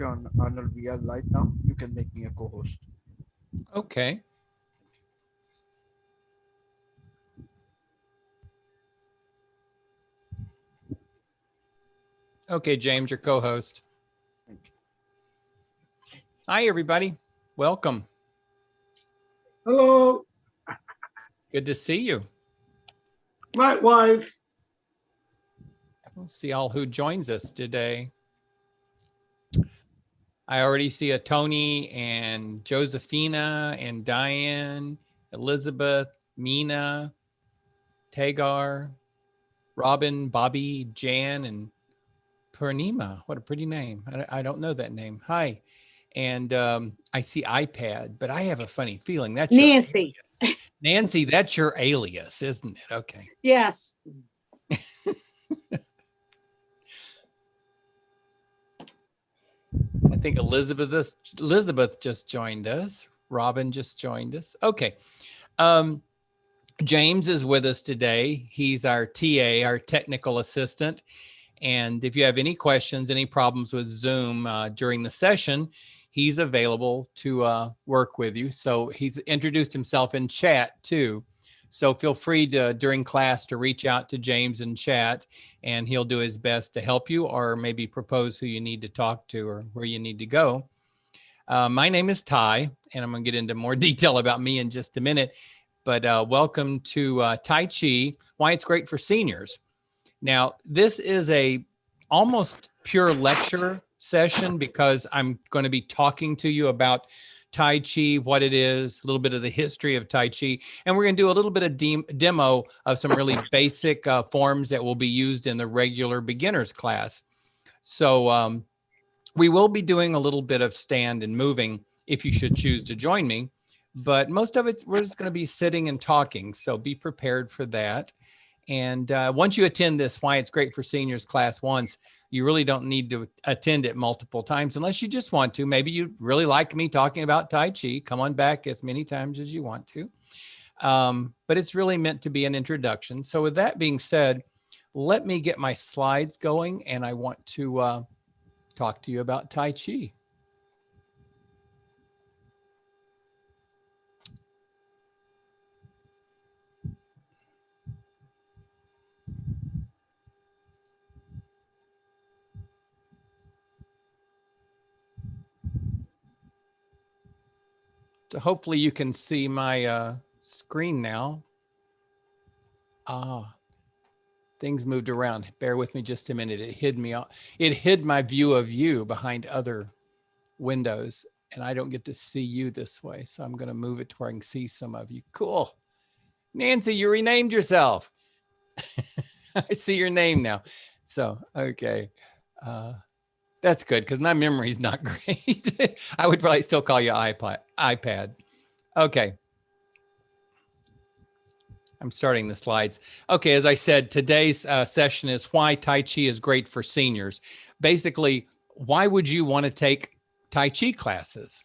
Okay, Arnold, we are live now. You can make me a co-host. Okay. Okay, James, your co-host. Thank you. Hi, everybody. Welcome. Hello. Good to see you. Likewise. We'll see all who joins us today. I already see a Tony and Josephina and Diane, Elizabeth, Mina, Tagar, Robin, Bobby, Jan, and Purnima. What a pretty name. I don't know that name. Hi. And I see iPad, but I have a funny feeling that's Nancy. Nancy, that's your alias, isn't it? Okay. Yes. I think Elizabeth just joined us. Robin just joined us. Okay. James is with us today. He's our TA, our technical assistant. And if you have any questions, any problems with Zoom during the session, he's available to work with you. So he's introduced himself in chat too. So feel free to, during class, to reach out to James in chat, and he'll do his best to help you, or maybe propose who you need to talk to or where you need to go. My name is Tai, and I'm going to get into more detail about me in just a minute. But welcome to Tai Chi, Why It's Great for Seniors. Now, this is a almost pure lecture session because I'm going to be talking to you about Tai Chi, what it is, a little bit of the history of Tai Chi, and we're going to do a little bit of demo of some really basic forms that will be used in the regular beginners class. So we will be doing a little bit of stand and moving if you should choose to join me, but most of it, we're just going to be sitting and talking, so be prepared for that. And once you attend this Why It's Great for Seniors class once, you really don't need to attend it multiple times unless you just want to. Maybe you really like me talking about Tai Chi. Come on back as many times as you want to. But it's really meant to be an introduction. So with that being said, let me get my slides going, and I want to talk to you about Tai Chi. So hopefully you can see my screen now. Things moved around. Bear with me just a minute. It hid me. It hid my view of you behind other windows, and I don't get to see you this way. So I'm going to move it to where I can see some of you. Cool. Nancy, you renamed yourself. I see your name now. So, okay. That's good because my memory is not great. I would probably still call you iPad. Okay. I'm starting the slides. Okay, as I said, today's session is why Tai Chi is great for seniors. Basically, why would you want to take Tai Chi classes?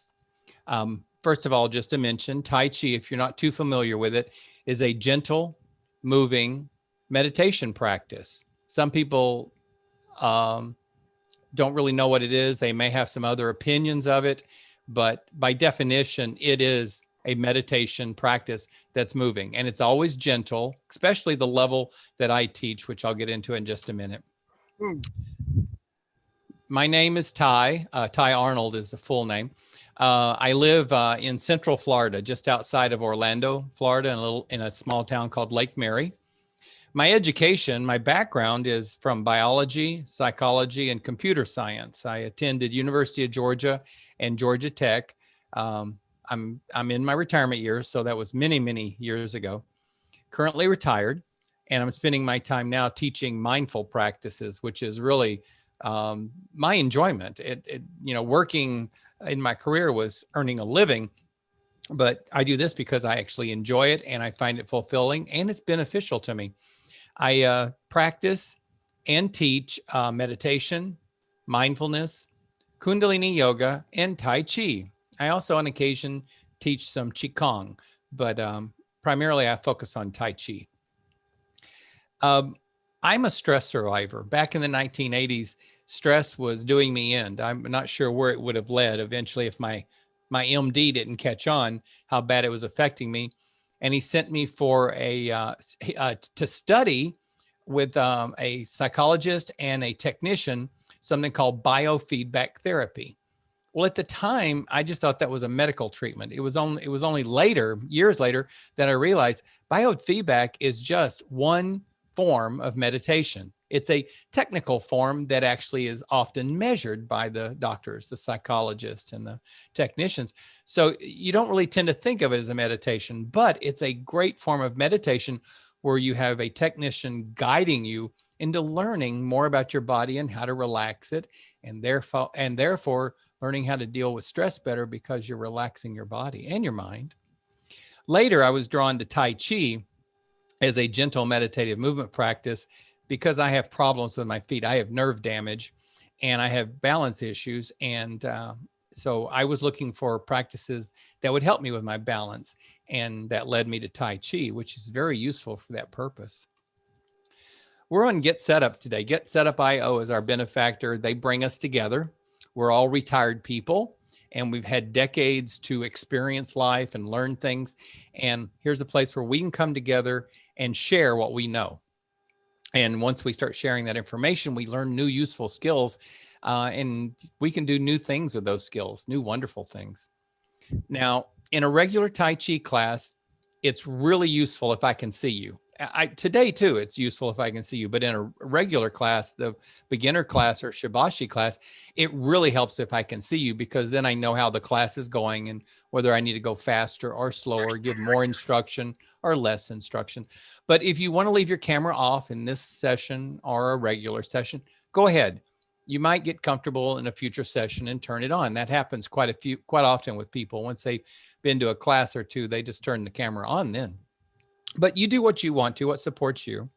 First of all, just to mention, Tai Chi, if you're not too familiar with it, is a gentle, moving meditation practice. Some people don't really know what it is. They may have some other opinions of it, but by definition, it is a meditation practice that's moving, and it's always gentle, especially the level that I teach, which I'll get into in just a minute. My name is Tai. Tai Arnold is the full name. I live in Central Florida, just outside of Orlando, Florida, in a small town called Lake Mary. My education, my background is from biology, psychology, and computer science. I attended University of Georgia and Georgia Tech. I'm in my retirement years, so that was many, many years ago. Currently retired, and I'm spending my time now teaching mindful practices, which is really my enjoyment. Working in my career was earning a living, but I do this because I actually enjoy it and I find it fulfilling and it's beneficial to me. I practice and teach meditation, mindfulness, Kundalini yoga, and Tai Chi. I also on occasion teach some Qigong, but primarily I focus on Tai Chi. I'm a stress survivor. Back in the 1980s, stress was doing me in. I'm not sure where it would have led eventually if my MD didn't catch on how bad it was affecting me. And he sent me for to study with a psychologist and a technician, something called biofeedback therapy. Well, at the time, I just thought that was a medical treatment. It was only later, years later, that I realized biofeedback is just one form of meditation. It's a technical form that actually is often measured by the doctors, the psychologists, and the technicians. So you don't really tend to think of it as a meditation, but it's a great form of meditation where you have a technician guiding you into learning more about your body and how to relax it, and therefore learning how to deal with stress better because you're relaxing your body and your mind. Later, I was drawn to Tai Chi as a gentle meditative movement practice because I have problems with my feet. I have nerve damage and I have balance issues. And so I was looking for practices that would help me with my balance. And that led me to Tai Chi, which is very useful for that purpose. We're on Get Set Up today. Get Set Up IO is our benefactor. They bring us together. We're all retired people, and we've had decades to experience life and learn things. And here's a place where we can come together and share what we know. And once we start sharing that information, we learn new useful skills, and we can do new things with those skills, new wonderful things. Now, in a regular Tai Chi class, it's really useful if I can see you. Today too, it's useful if I can see you, but in a regular class, the beginner class or Shibashi class, it really helps if I can see you, because then I know how the class is going and whether I need to go faster or slower, give more instruction or less instruction. But if you want to leave your camera off in this session or a regular session, go ahead. You might get comfortable in a future session and turn it on. That happens quite often with people. Once they've been to a class or two, they just turn the camera on then. But you do what you want to, what supports you.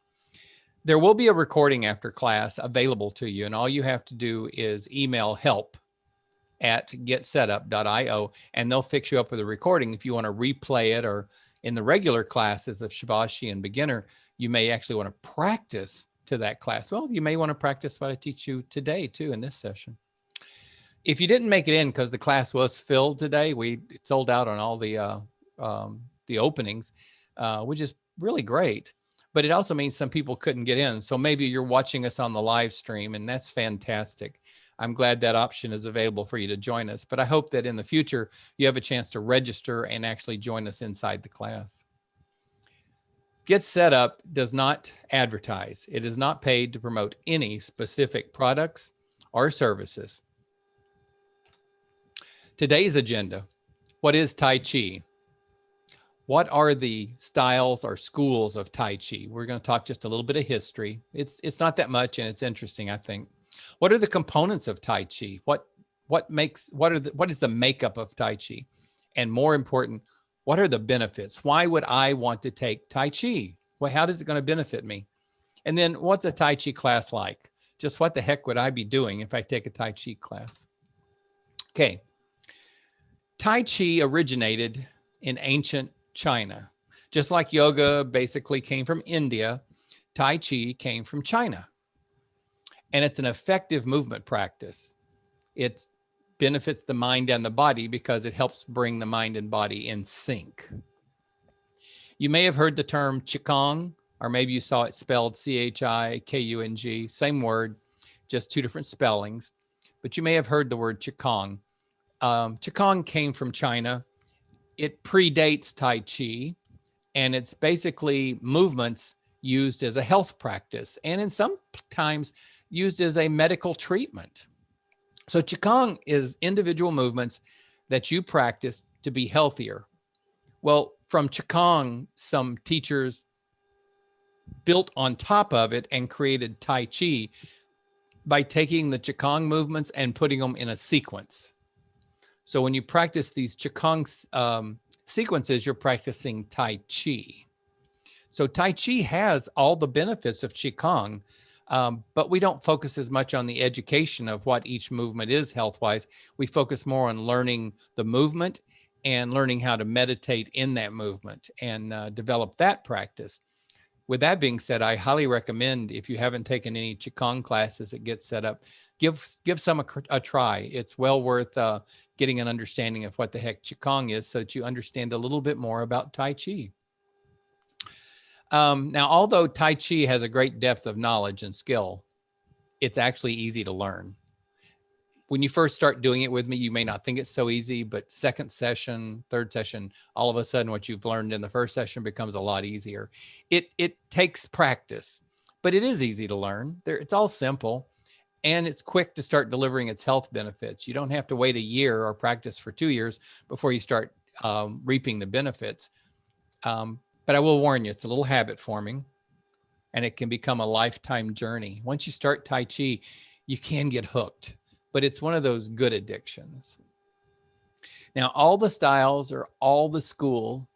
There will be a recording after class available to you, and all you have to do is email help@getsetup.io, and they'll fix you up with a recording. If you want to replay it, or in the regular classes of Shibashi and beginner, you may actually want to practice to that class. Well, you may want to practice what I teach you today too in this session. If you didn't make it in because the class was filled today, we sold out on all the openings, which is really great. But it also means some people couldn't get in. So maybe you're watching us on the live stream, and that's fantastic. I'm glad that option is available for you to join us. But I hope that in the future, you have a chance to register and actually join us inside the class. Get Set Up does not advertise. It is not paid to promote any specific products or services. Today's agenda: what is Tai Chi? What are the styles or schools of Tai Chi? We're going to talk just a little bit of history. It's not that much, and it's interesting, I think. What are the components of Tai Chi? What is the makeup of Tai Chi? And more important, what are the benefits? Why would I want to take Tai Chi? Well, how is it going to benefit me? And then what's a Tai Chi class like? Just what the heck would I be doing if I take a Tai Chi class? Okay. Tai Chi originated in ancient China. Just like yoga basically came from India, Tai Chi came from China. And it's an effective movement practice. It benefits the mind and the body because it helps bring the mind and body in sync. You may have heard the term Qigong, or maybe you saw it spelled Chikung, same word, just two different spellings. But you may have heard the word Qigong. Qigong came from China. It predates Tai Chi, and it's basically movements used as a health practice, and in some times used as a medical treatment. So Qigong is individual movements that you practice to be healthier. Well, from Qigong, some teachers built on top of it and created Tai Chi by taking the Qigong movements and putting them in a sequence. So when you practice these Qigong sequences, you're practicing Tai Chi. So Tai Chi has all the benefits of Qigong, but we don't focus as much on the education of what each movement is health-wise. We focus more on learning the movement and learning how to meditate in that movement and develop that practice. with that being said, I highly recommend, if you haven't taken any Qigong classes that get set up, give some a try. It's well worth getting an understanding of what the heck Qigong is, so that you understand a little bit more about Tai Chi. Now, although Tai Chi has a great depth of knowledge and skill, it's actually easy to learn. When you first start doing it with me, you may not think it's so easy, but second session, third session, all of a sudden what you've learned in the first session becomes a lot easier. It takes practice, but it is easy to learn. It's all simple, and it's quick to start delivering its health benefits. You don't have to wait a year or practice for 2 years before you start reaping the benefits. But I will warn you, it's a little habit forming, and it can become a lifetime journey. Once you start Tai Chi, you can get hooked, but it's one of those good addictions. Now, all the styles or all the school,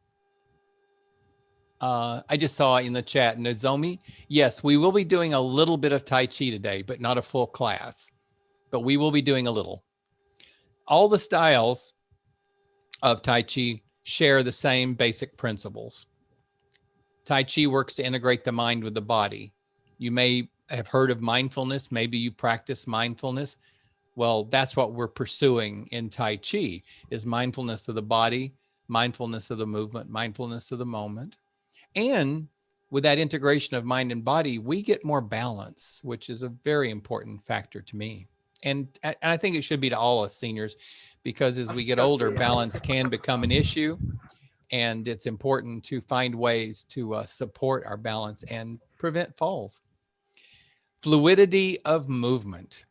I just saw in the chat, Nozomi, yes, we will be doing a little bit of Tai Chi today, but not a full class, but we will be doing a little. All the styles of Tai Chi share the same basic principles. Tai Chi works to integrate the mind with the body. You may have heard of mindfulness. Maybe you practice mindfulness. Well, that's what we're pursuing in Tai Chi, is mindfulness of the body, mindfulness of the movement, mindfulness of the moment. And with that integration of mind and body, we get more balance, which is a very important factor to me. And I think it should be to all us seniors, because as we get older, balance can become an issue. And it's important to find ways to support our balance and prevent falls. Fluidity of movement.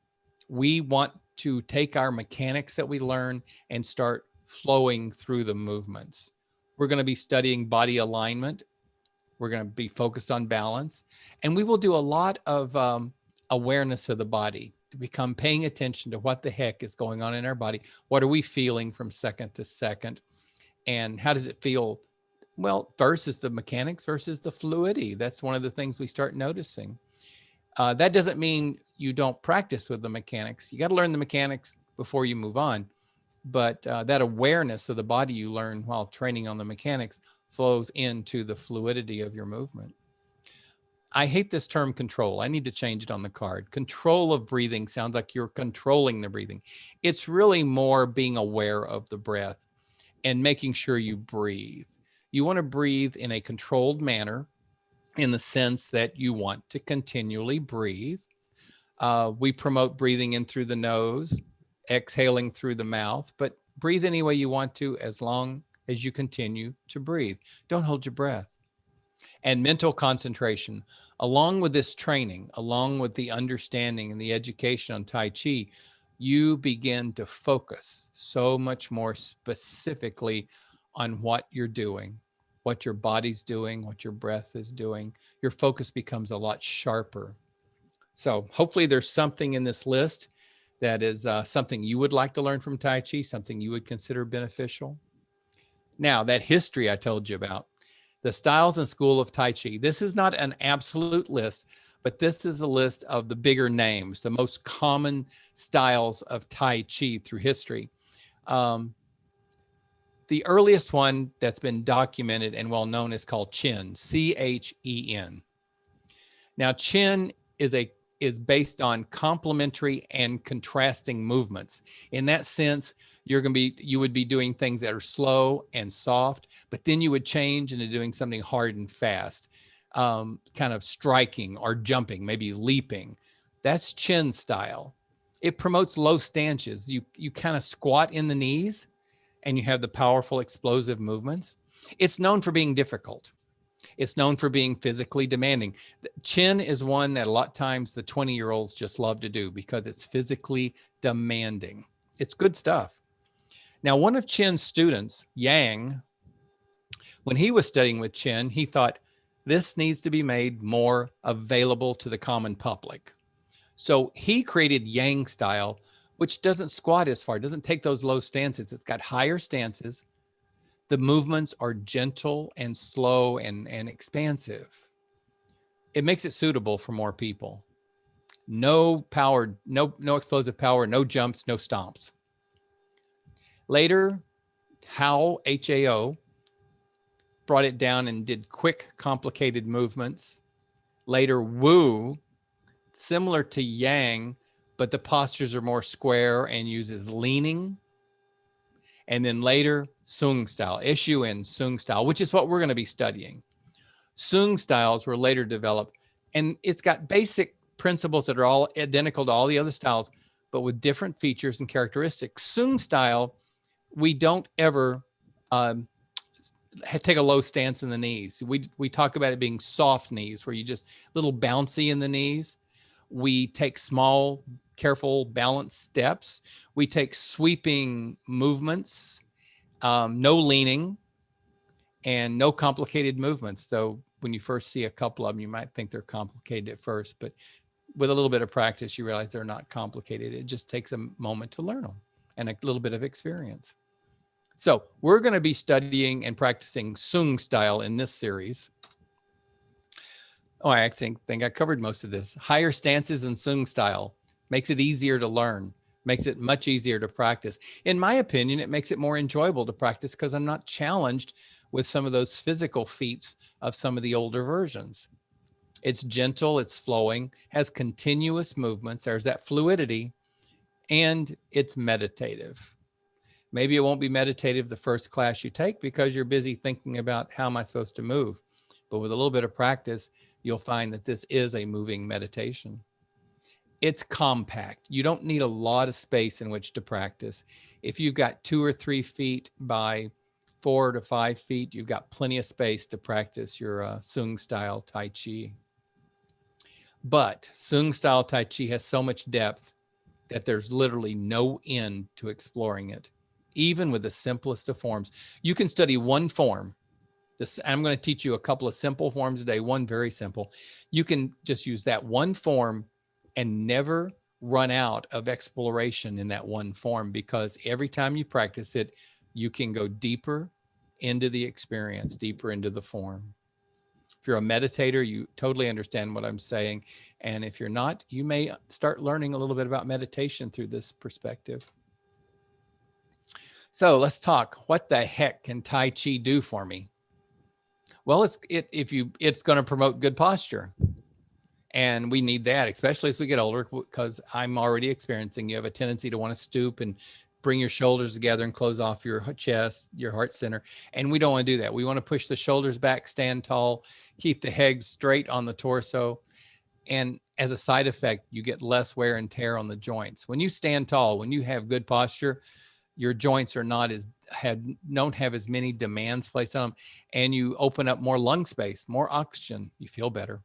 We want to take our mechanics that we learn and start flowing through the movements. We're going to be studying body alignment. We're going to be focused on balance. And we will do a lot of awareness of the body, to become paying attention to what the heck is going on in our body. What are we feeling from second to second? And how does it feel? Well, versus the mechanics versus the fluidity. That's one of the things we start noticing. That doesn't mean you don't practice with the mechanics. You got to learn the mechanics before you move on. But that awareness of the body you learn while training on the mechanics flows into the fluidity of your movement. I hate this term control. I need to change it on the card. Control of breathing sounds like you're controlling the breathing. It's really more being aware of the breath and making sure you breathe. You want to breathe in a controlled manner, in the sense that you want to continually breathe. We promote breathing in through the nose, exhaling through the mouth, but breathe any way you want to, as long as you continue to breathe. Don't hold your breath. And mental concentration. Along with this training, along with the understanding and the education on Tai Chi, you begin to focus so much more specifically on what you're doing, what your body's doing, what your breath is doing. Your focus becomes a lot sharper. So hopefully there's something in this list that is something you would like to learn from Tai Chi, something you would consider beneficial. Now, that history I told you about, the styles and school of Tai Chi, this is not an absolute list, but this is a list of the bigger names, the most common styles of Tai Chi through history. The earliest one that's been documented and well known is called Chen, C-H-E-N. Now, Chen is based on complementary and contrasting movements. In that sense, you would be doing things that are slow and soft, but then you would change into doing something hard and fast, kind of striking or jumping, maybe leaping. That's Chen style. It promotes low stanches. You kind of squat in the knees, and you have the powerful explosive movements. It's known for being difficult. It's known for being physically demanding. Chen is one that a lot of times the 20-year-olds just love to do because it's physically demanding. It's good stuff. Now, one of Chen's students, Yang, when he was studying with Chen, he thought this needs to be made more available to the common public. So he created Yang style, which doesn't squat as far, doesn't take those low stances. It's got higher stances. The movements are gentle and slow and expansive. It makes it suitable for more people. No power, no explosive power, no jumps, no stomps. Later, Hao, H-A-O, brought it down and did quick, complicated movements. Later, Wu, similar to Yang, but the postures are more square and uses leaning. And then later, Sung style, S-U-N, Sung style, which is what we're going to be studying. Sung styles were later developed, and it's got basic principles that are all identical to all the other styles, but with different features and characteristics. Sung style, we don't ever take a low stance in the knees. We talk about it being soft knees, where you just little bouncy in the knees. We take small, careful, balanced steps. We take sweeping movements, no leaning, and no complicated movements. Though when you first see a couple of them, you might think they're complicated at first, but with a little bit of practice, you realize they're not complicated. It just takes a moment to learn them and a little bit of experience. So we're going to be studying and practicing Sung style in this series. Oh, I think I covered most of this. Higher stances in Sung style makes it easier to learn, makes it much easier to practice. In my opinion, it makes it more enjoyable to practice because I'm not challenged with some of those physical feats of some of the older versions. It's gentle, it's flowing, has continuous movements. There's that fluidity, and it's meditative. Maybe it won't be meditative the first class you take because you're busy thinking about how am I supposed to move. But with a little bit of practice, you'll find that this is a moving meditation. It's compact. You don't need a lot of space in which to practice. If you've got 2 or 3 feet by 4 to 5 feet, you've got plenty of space to practice your Sung style Tai Chi. But Sung style Tai Chi has so much depth that there's literally no end to exploring it, even with the simplest of forms. You can study one form. I'm going to teach you a couple of simple forms today, one very simple. You can just use that one form and never run out of exploration in that one form, because every time you practice it, you can go deeper into the experience, deeper into the form. If you're a meditator, you totally understand what I'm saying. And if you're not, you may start learning a little bit about meditation through this perspective. So let's talk. What the heck can Tai Chi do for me? Well, it's going to promote good posture. And we need that, especially as we get older, because I'm already experiencing you have a tendency to want to stoop and bring your shoulders together and close off your chest, your heart center. And we don't want to do that. We want to push the shoulders back, stand tall, keep the head straight on the torso. And as a side effect, you get less wear and tear on the joints. When you stand tall, when you have good posture, your joints are don't have as many demands placed on them, and you open up more lung space, more oxygen. You feel better.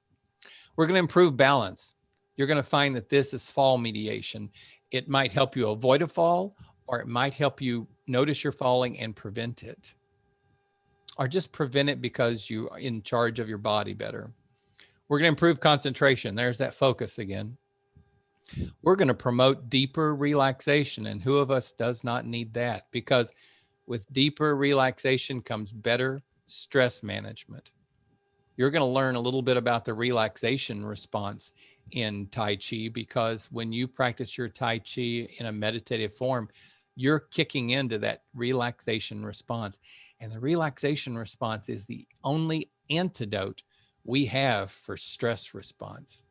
We're going to improve balance. You're going to find that this is fall mediation. It might help you avoid a fall, or it might help you notice you're falling and prevent it. Or just prevent it because you are in charge of your body better. We're going to improve concentration. There's that focus again. We're going to promote deeper relaxation. And who of us does not need that? Because with deeper relaxation comes better stress management. You're going to learn a little bit about the relaxation response in Tai Chi, because when you practice your Tai Chi in a meditative form, you're kicking into that relaxation response. And the relaxation response is the only antidote we have for stress response.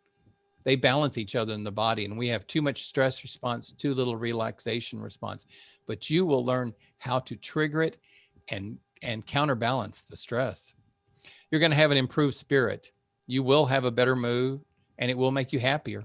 They balance each other in the body, and we have too much stress response, too little relaxation response. But you will learn how to trigger it and counterbalance the stress. You're going to have an improved spirit. You will have a better mood, and it will make you happier.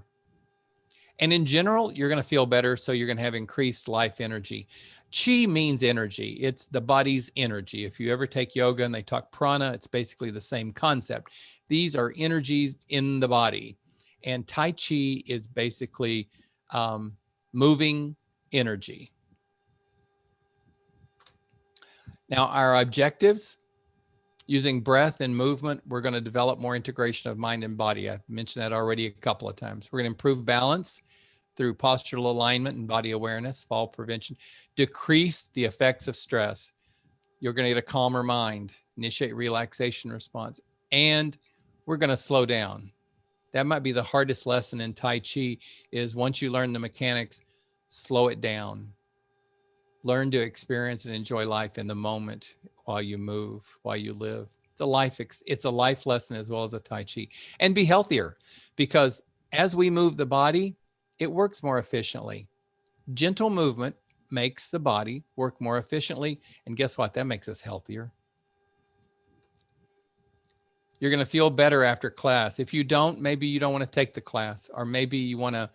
And in general, you're going to feel better, so you're going to have increased life energy. Chi means energy. It's the body's energy. If you ever take yoga and they talk prana, it's basically the same concept. These are energies in the body. And Tai Chi is basically moving energy. Now, our objectives: using breath and movement, we're going to develop more integration of mind and body. I've mentioned that already a couple of times. We're going to improve balance through postural alignment and body awareness, fall prevention, decrease the effects of stress. You're going to get a calmer mind, initiate relaxation response, and we're going to slow down. That might be the hardest lesson in Tai Chi, is once you learn the mechanics, slow it down. Learn to experience and enjoy life in the moment while you move, while you live. It's a life lesson as well as a Tai Chi. And be healthier, because as we move the body, it works more efficiently. Gentle movement makes the body work more efficiently. And guess what? That makes us healthier. You're going to feel better after class. If you don't, maybe you don't want to take the class, or maybe you want to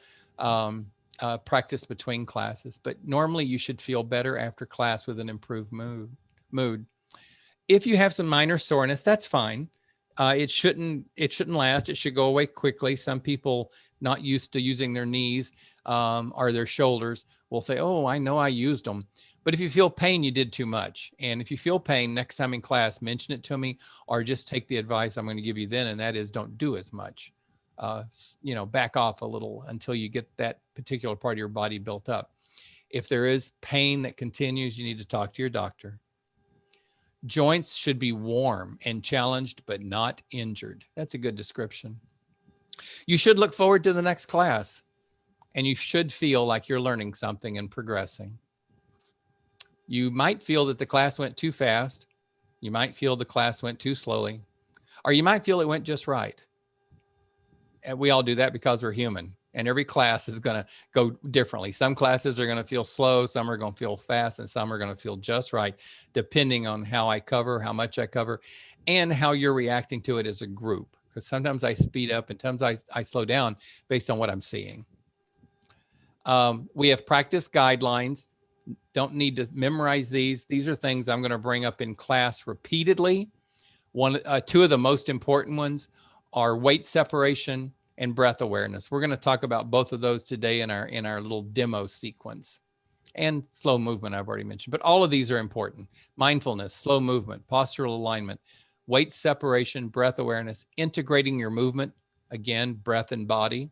practice between classes. But normally you should feel better after class with an improved mood. If you have some minor soreness, that's fine. It shouldn't last. It should go away quickly. Some people not used to using their knees or their shoulders will say, "Oh, I know I used them." But if you feel pain, you did too much. And if you feel pain, next time in class, mention it to me, or just take the advice I'm going to give you then, and that is don't do as much. Back off a little until you get that particular part of your body built up. If there is pain that continues, you need to talk to your doctor. Joints should be warm and challenged, but not injured. That's a good description. You should look forward to the next class, and you should feel like you're learning something and progressing. You might feel that the class went too fast. You might feel the class went too slowly, or you might feel it went just right. And we all do that because we're human, and every class is going to go differently. Some classes are going to feel slow, some are going to feel fast, and some are going to feel just right, depending on how I cover, how much I cover, and how you're reacting to it as a group. Because sometimes I speed up and sometimes I slow down based on what I'm seeing. We have practice guidelines. Don't need to memorize these. These are things I'm going to bring up in class repeatedly. Two of the most important ones are weight separation and breath awareness. We're going to talk about both of those today in our little demo sequence. And slow movement, I've already mentioned, but all of these are important. Mindfulness, slow movement, postural alignment, weight separation, breath awareness, integrating your movement, again, breath and body,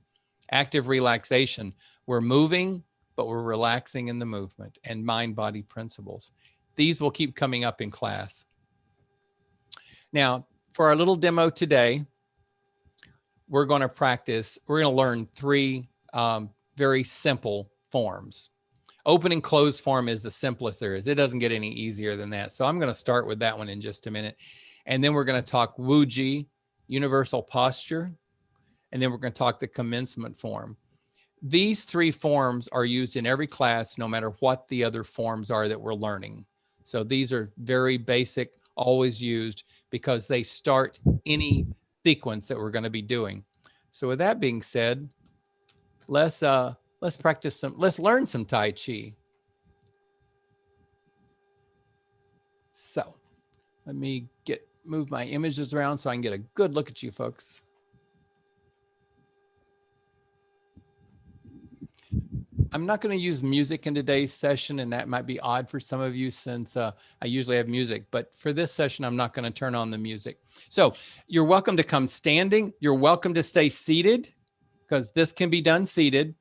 active relaxation. We're moving, but we're relaxing in the movement, and mind-body principles. These will keep coming up in class. Now, for our little demo today, we're going to learn three very simple forms. Open and close form is the simplest there is. It doesn't get any easier than that. So I'm going to start with that one in just a minute. And then we're going to talk Wuji, universal posture. And then we're going to talk the commencement form. These three forms are used in every class, no matter what the other forms are that we're learning. So these are very basic, always used, because they start any sequence that we're going to be doing. So with that being said, let's learn some Tai Chi. So let me move my images around so I can get a good look at you folks. I'm not going to use music in today's session, and that might be odd for some of you since I usually have music, but for this session, I'm not going to turn on the music. So you're welcome to come standing. You're welcome to stay seated, because this can be done seated,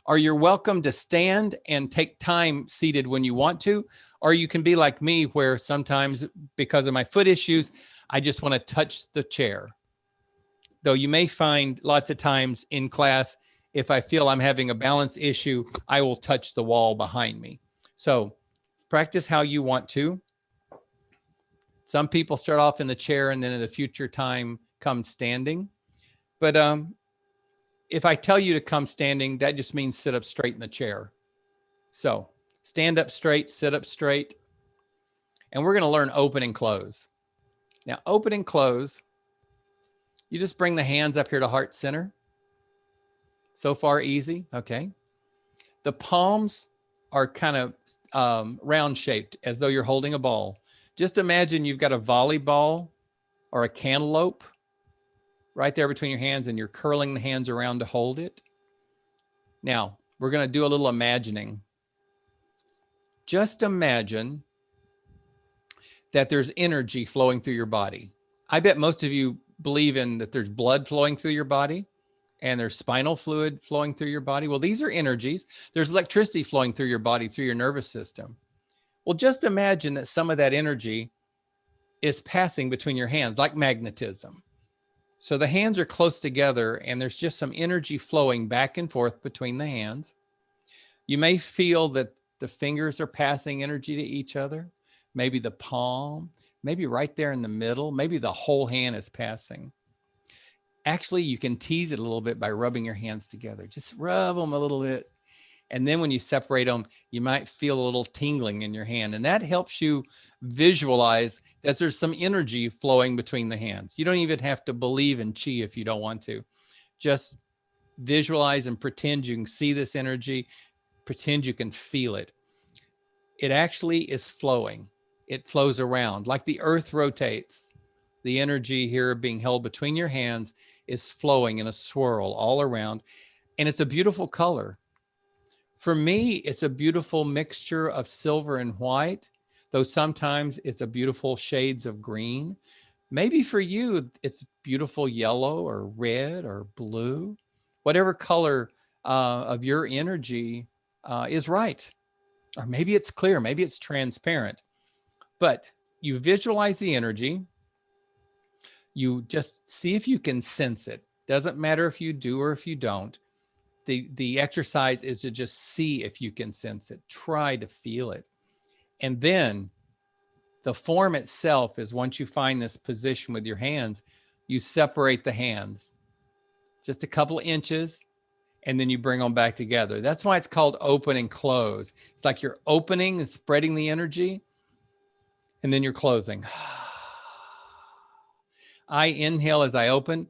or you're welcome to stand and take time seated when you want to, or you can be like me, where sometimes because of my foot issues, I just want to touch the chair. Though you may find lots of times in class, if I feel I'm having a balance issue, I will touch the wall behind me. So practice how you want to. Some people start off in the chair and then at a future time come standing. But if I tell you to come standing, that just means sit up straight in the chair. So stand up straight, sit up straight. And we're going to learn open and close. Now, open and close, you just bring the hands up here to heart center. So far, easy. Okay. The palms are kind of round shaped, as though you're holding a ball. Just imagine you've got a volleyball or a cantaloupe right there between your hands, and you're curling the hands around to hold it. Now, we're going to do a little imagining. Just imagine that there's energy flowing through your body. I bet most of you believe in that there's blood flowing through your body, and there's spinal fluid flowing through your body. Well, these are energies. There's electricity flowing through your body, through your nervous system. Well, just imagine that some of that energy is passing between your hands, like magnetism. So the hands are close together, and there's just some energy flowing back and forth between the hands. You may feel that the fingers are passing energy to each other. maybe the palm, maybe right there in the middle, maybe the whole hand is passing. Actually, you can tease it a little bit by rubbing your hands together. Just rub them a little bit. And then when you separate them, you might feel a little tingling in your hand. And that helps you visualize that there's some energy flowing between the hands. You don't even have to believe in chi if you don't want to. Just visualize and pretend you can see this energy, pretend you can feel it. It actually is flowing. It flows around like the earth rotates. The energy here being held between your hands is flowing in a swirl all around. And it's a beautiful color. For me, it's a beautiful mixture of silver and white, though sometimes it's a beautiful shades of green. Maybe for you, it's beautiful yellow or red or blue, whatever color of your energy is right. Or maybe it's clear, maybe it's transparent. But you visualize the energy. You just see if you can sense it. Doesn't matter if you do or if you don't. The exercise is to just see if you can sense it. Try to feel it. And then the form itself is, once you find this position with your hands, you separate the hands just a couple of inches, and then you bring them back together. That's why it's called open and close. It's like you're opening and spreading the energy, and then you're closing. I inhale as I open,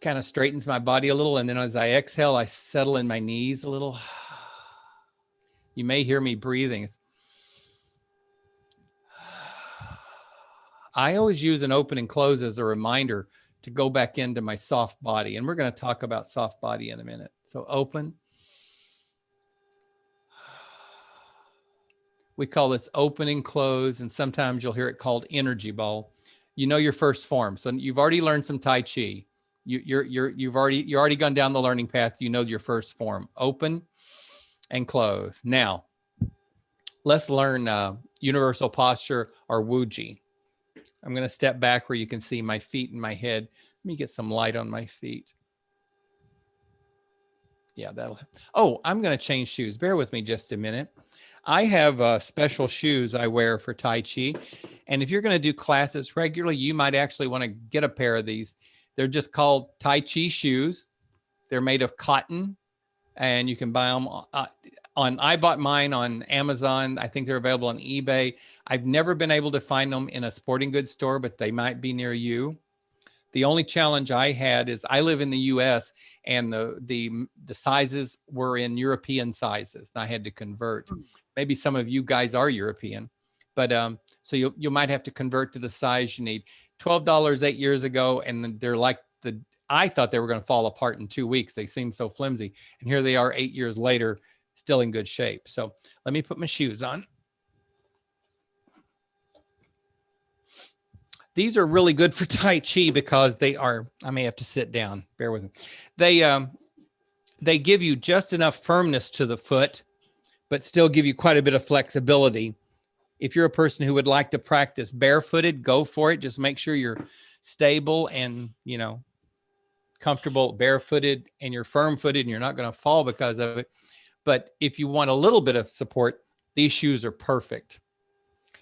kind of straightens my body a little. And then as I exhale, I settle in my knees a little. You may hear me breathing. I always use an open and close as a reminder to go back into my soft body. And we're going to talk about soft body in a minute. So open. We call this open and close. And sometimes you'll hear it called energy ball. You know your first form. So you've already learned some Tai Chi. You've already gone down the learning path. You know your first form, open and close. Now, let's learn universal posture, or Wuji. I'm going to step back where you can see my feet and my head. Let me get some light on my feet. Yeah, that'll. Oh, I'm going to change shoes. Bear with me just a minute. I have special shoes I wear for Tai Chi. And if you're going to do classes regularly, you might actually want to get a pair of these. They're just called Tai Chi Shoes. They're made of cotton, and you can buy them I bought mine on Amazon. I think they're available on eBay. I've never been able to find them in a sporting goods store, but they might be near you. The only challenge I had is I live in the US, and the sizes were in European sizes. I had to convert. Maybe some of you guys are European, but so you might have to convert to the size you need. $12 8 years ago, and they're like I thought they were going to fall apart in 2 weeks. They seem so flimsy, and here they are 8 years later, still in good shape. So let me put my shoes on. These are really good for Tai Chi because they are, I may have to sit down, bear with me. They give you just enough firmness to the foot, but still give you quite a bit of flexibility. If you're a person who would like to practice barefooted, go for it. Just make sure you're stable and, comfortable barefooted, and you're firm-footed, and you're not going to fall because of it. But if you want a little bit of support, these shoes are perfect.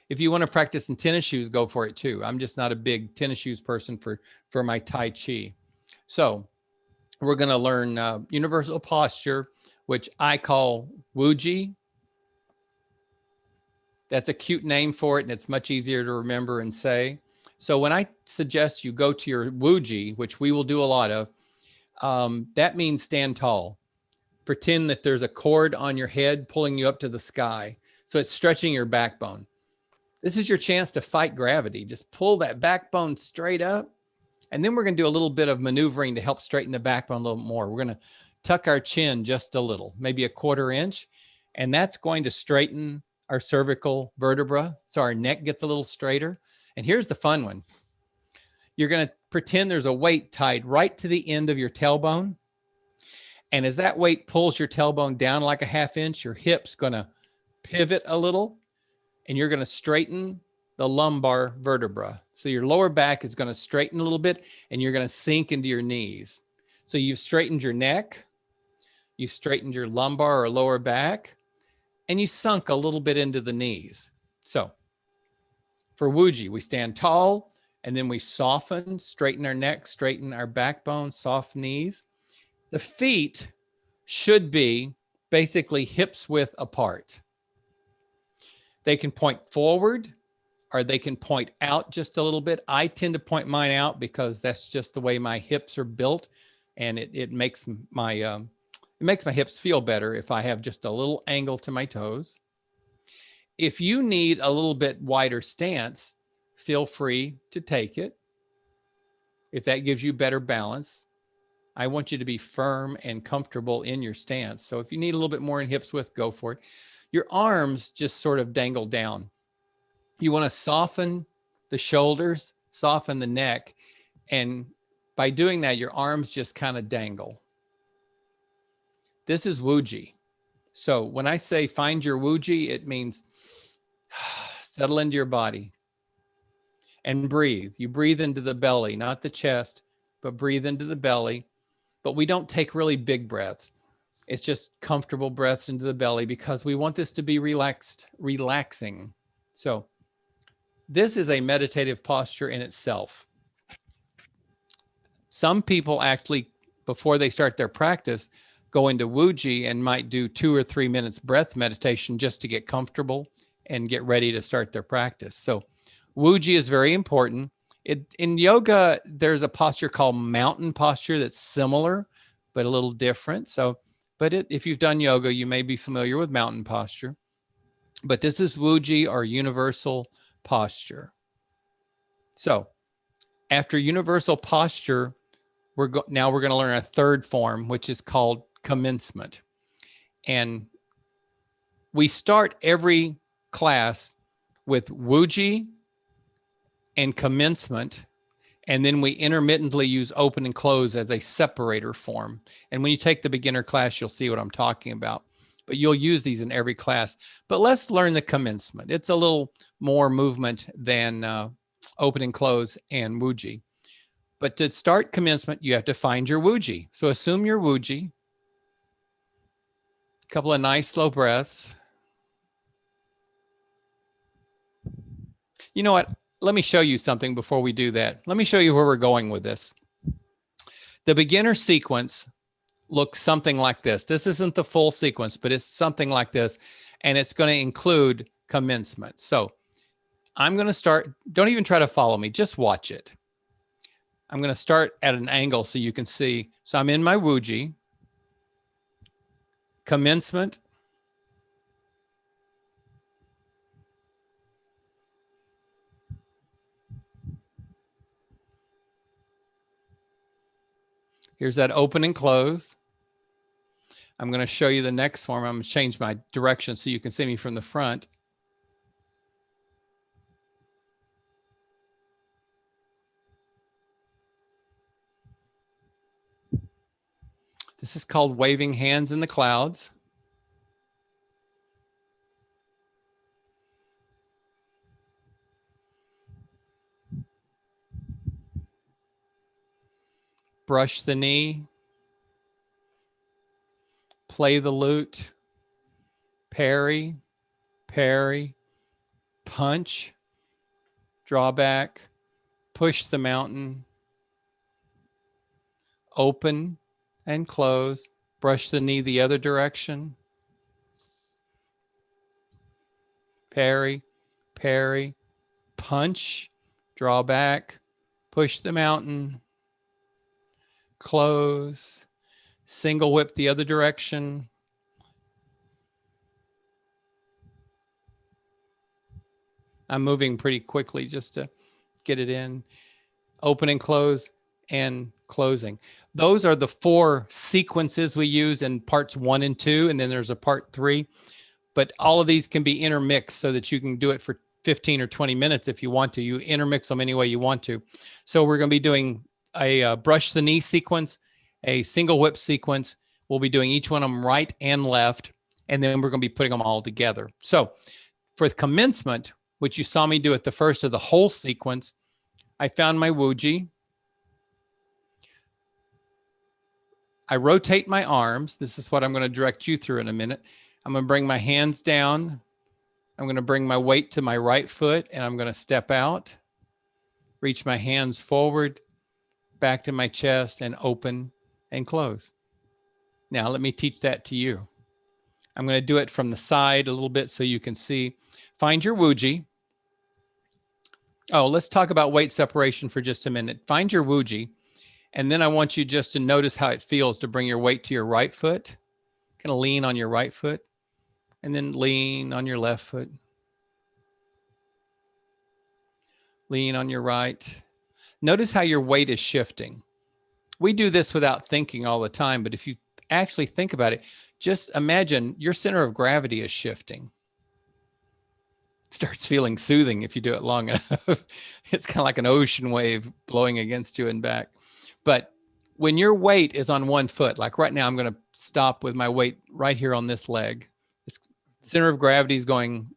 If you want to practice in tennis shoes, go for it too. I'm just not a big tennis shoes person for my Tai Chi. So we're going to learn universal posture, which I call Wuji. That's a cute name for it, and it's much easier to remember and say. So when I suggest you go to your Wuji, which we will do a lot of, that means stand tall. Pretend that there's a cord on your head pulling you up to the sky. So it's stretching your backbone. This is your chance to fight gravity. Just pull that backbone straight up. And then we're going to do a little bit of maneuvering to help straighten the backbone a little more. We're going to tuck our chin just a little, maybe a 1/4 inch. And that's going to straighten our cervical vertebra, so our neck gets a little straighter. And here's the fun one. You're going to pretend there's a weight tied right to the end of your tailbone. And as that weight pulls your tailbone down like a 1/2 inch, your hip's going to pivot a little, and you're going to straighten the lumbar vertebra. So your lower back is going to straighten a little bit, and you're going to sink into your knees. So you've straightened your neck, you've straightened your lumbar or lower back, and you sunk a little bit into the knees. So For Wuji, we stand tall, and then we soften, straighten our neck, straighten our backbone, soft knees. The feet should be basically hips width apart. They can point forward or they can point out just a little bit. I tend to point mine out because that's just the way my hips are built, and it makes my hips feel better if I have just a little angle to my toes. If you need a little bit wider stance, feel free to take it. If that gives you better balance, I want you to be firm and comfortable in your stance. So if you need a little bit more in hips width, go for it. Your arms just sort of dangle down. You want to soften the shoulders, soften the neck. And by doing that, your arms just kind of dangle. This is Wuji. So when I say find your Wuji, it means settle into your body and breathe. You breathe into the belly, not the chest, but breathe into the belly. But we don't take really big breaths. It's just comfortable breaths into the belly because we want this to be relaxing. So this is a meditative posture in itself. Some people actually, before they start their practice, go into Wuji and might do 2 or 3 minutes breath meditation just to get comfortable and get ready to start their practice. So Wuji is very important. In yoga, there's a posture called mountain posture that's similar, but a little different. So, if you've done yoga, you may be familiar with mountain posture. But this is Wuji, or universal posture. So after universal posture, now we're going to learn a third form, which is called commencement. And we start every class with Wuji and commencement, and then we intermittently use open and close as a separator form. And when you take the beginner class, you'll see what I'm talking about. But you'll use these in every class. But let's learn the commencement. It's a little more movement than open and close and Wuji. But to start commencement, you have to find your Wuji. So assume your Wuji. A couple of nice slow breaths. You know what? Let me show you something before we do that. Let me show you where we're going with this. The beginner sequence looks something like this. This isn't the full sequence, but it's something like this. And it's going to include commencement. So I'm going to start. Don't even try to follow me. Just watch it. I'm going to start at an angle so you can see. So I'm in my Wuji. Commencement. Here's that open and close. I'm going to show you the next form. I'm going to change my direction so you can see me from the front. This is called waving hands in the clouds. Brush the knee. Play the lute. Parry, parry, punch, draw back, push the mountain, open and close, brush the knee the other direction, parry, parry, punch, draw back, push the mountain, close, single whip the other direction. I'm moving pretty quickly just to get it in. Open and close and closing. Those are the 4 sequences we use in parts 1 and 2, and then there's a part 3. But all of these can be intermixed so that you can do it for 15 or 20 minutes if you want to. You intermix them any way you want to. So we're going to be doing a brush the knee sequence, a single whip sequence. We'll be doing each one of them right and left, and then we're going to be putting them all together. So for the commencement, which you saw me do at the first of the whole sequence, I found my Wuji. I rotate my arms. This is what I'm going to direct you through in a minute. I'm going to bring my hands down. I'm going to bring my weight to my right foot and I'm going to step out, reach my hands forward, back to my chest and open and close. Now let me teach that to you. I'm going to do it from the side a little bit so you can see. Find your Wuji. Oh, let's talk about weight separation for just a minute. Find your Wuji. And then I want you just to notice how it feels to bring your weight to your right foot. Kind of lean on your right foot and then lean on your left foot. Lean on your right. Notice how your weight is shifting. We do this without thinking all the time, but if you actually think about it, just imagine your center of gravity is shifting. It starts feeling soothing if you do it long enough. It's kind of like an ocean wave blowing against you and back. But when your weight is on one foot, like right now, I'm going to stop with my weight right here on this leg. Its center of gravity is going,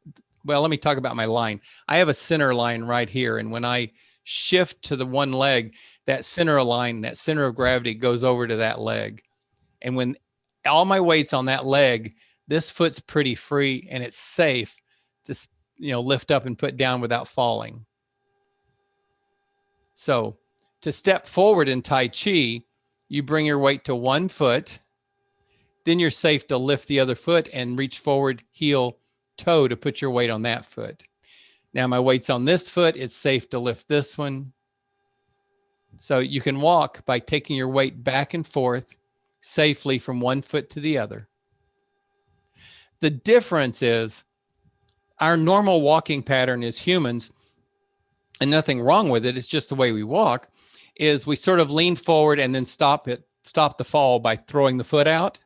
well, let me talk about my line. I have a center line right here. And when I shift to the one leg, that center line, that center of gravity goes over to that leg. And when all my weight's on that leg, this foot's pretty free and it's safe to, lift up and put down without falling. So to step forward in Tai Chi, you bring your weight to one foot, then you're safe to lift the other foot and reach forward, heel, toe to put your weight on that foot. Now my weight's on this foot. It's safe to lift this one. So you can walk by taking your weight back and forth safely from one foot to the other. The difference is our normal walking pattern as humans, and nothing wrong with it, it's just the way we walk, is we sort of lean forward and then stop the fall by throwing the foot out.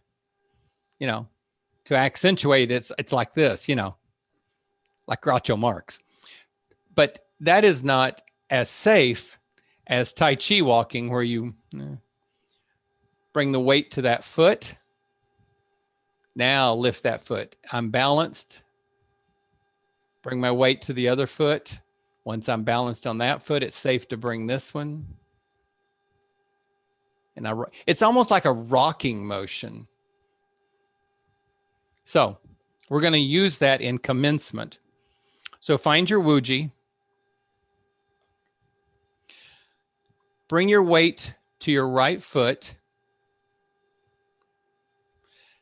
To accentuate it's like this, like Groucho Marx. But that is not as safe as Tai Chi walking, where you bring the weight to that foot. Now lift that foot. I'm balanced. Bring my weight to the other foot. Once I'm balanced on that foot, it's safe to bring this one. And it's almost like a rocking motion. So we're going to use that in commencement. So find your Wuji. Bring your weight to your right foot.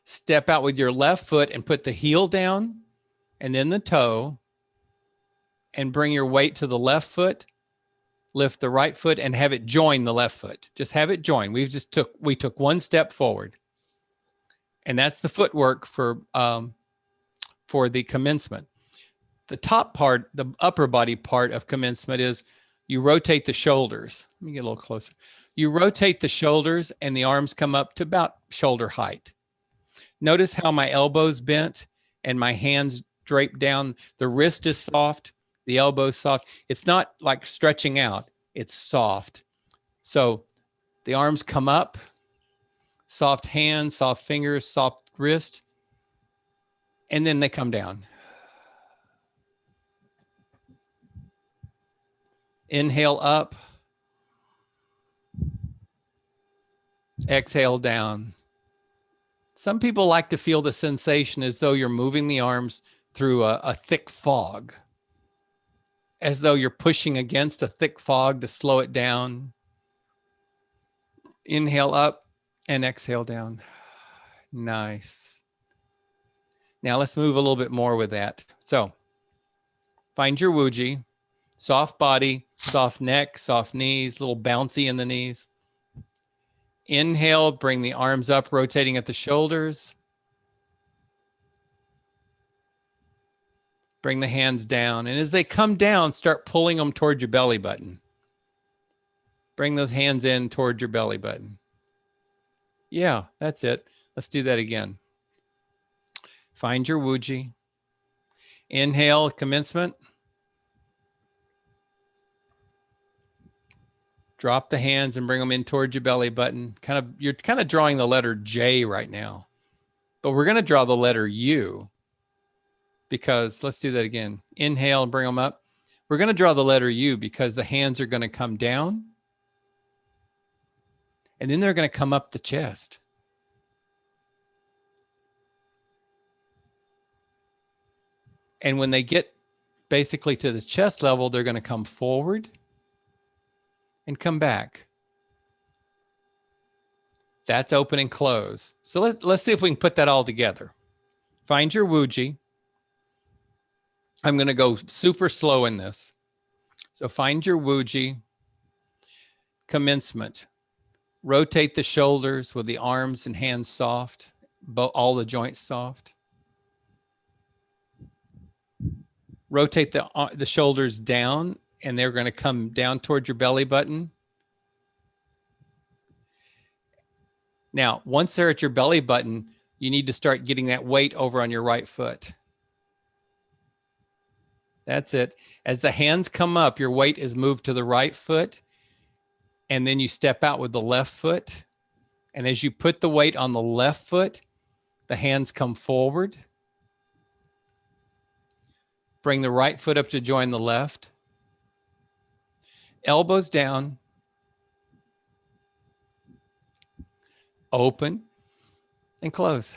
Step out with your left foot and put the heel down and then the toe. And bring your weight to the left foot. Lift the right foot and have it join the left foot. Just have it join. We took one step forward. And that's the footwork for the commencement. The top part, the upper body part of commencement is you rotate the shoulders. Let me get a little closer. You rotate the shoulders and the arms come up to about shoulder height. Notice how my elbow's bent and my hands draped down. The wrist is soft, the elbow's soft. It's not like stretching out, it's soft. So the arms come up, soft hands, soft fingers, soft wrist, and then they come down. Inhale up. Exhale down. Some people like to feel the sensation as though you're moving the arms through a thick fog, as though you're pushing against a thick fog to slow it down. Inhale up and exhale down. Nice. Now let's move a little bit more with that. So find your Wuji. Soft body, soft neck, soft knees, a little bouncy in the knees. Inhale, bring the arms up, rotating at the shoulders. Bring the hands down. And as they come down, start pulling them toward your belly button. Bring those hands in toward your belly button. Yeah, that's it. Let's do that again. Find your Wuji. Inhale, commencement. Drop the hands and bring them in toward your belly button. You're kind of drawing the letter J right now, but we're going to draw the letter U, because let's do that again. Inhale and bring them up. We're going to draw the letter U because the hands are going to come down and then they're going to come up the chest. And when they get basically to the chest level, they're going to come forward and come back. That's open and close. So let's see if we can put that all together. Find your Wuji. I'm going to go super slow in this. So find your Wuji. Commencement. Rotate the shoulders with the arms and hands soft, all the joints soft. Rotate the shoulders down, and they're going to come down towards your belly button. Now, once they're at your belly button, you need to start getting that weight over on your right foot. That's it. As the hands come up, your weight is moved to the right foot, and then you step out with the left foot. And as you put the weight on the left foot, the hands come forward. Bring the right foot up to join the left. Elbows down. Open and close.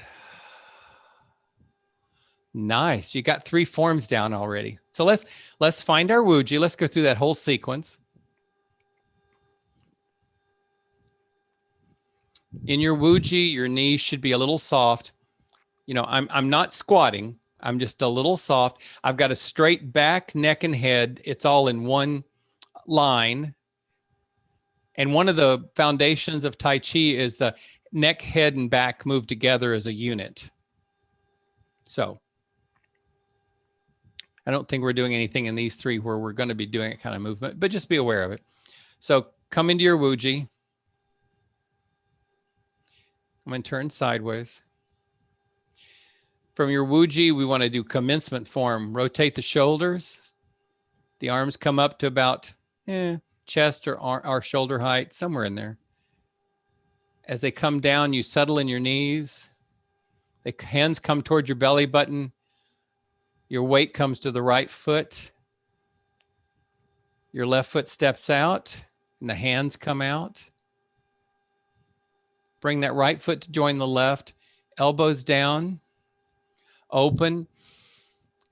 Nice. You got 3 forms down already. So let's find our Wuji. Let's go through that whole sequence. In your Wuji, your knees should be a little soft. You know, I'm not squatting. I'm just a little soft. I've got a straight back, neck, and head. It's all in one line. And one of the foundations of Tai Chi is the neck, head, and back move together as a unit. So I don't think we're doing anything in these 3 where we're going to be doing that kind of movement, but just be aware of it. So come into your Wuji. I'm going to turn sideways. From your Wuji, we want to do commencement form. Rotate the shoulders. The arms come up to about chest or shoulder height, somewhere in there. As they come down, you settle in your knees. The hands come towards your belly button. Your weight comes to the right foot. Your left foot steps out, and the hands come out. Bring that right foot to join the left. Elbows down, open,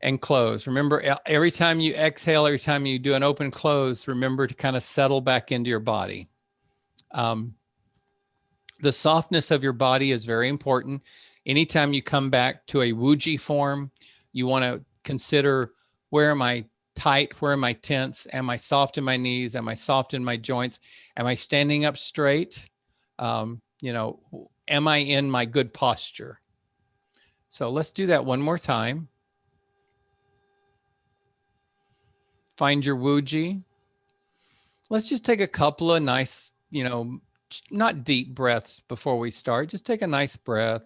and close. Remember, every time you exhale, every time you do an open close, remember to kind of settle back into your body. The softness of your body is very important. Anytime you come back to a Wuji form, you want to consider, where am I tight? Where am I tense? Am I soft in my knees? Am I soft in my joints? Am I standing up straight? You know, am I in my good posture? So let's do that one more time. Find your Wuji. Let's just take a couple of nice, you know, not deep breaths before we start. Just take a nice breath.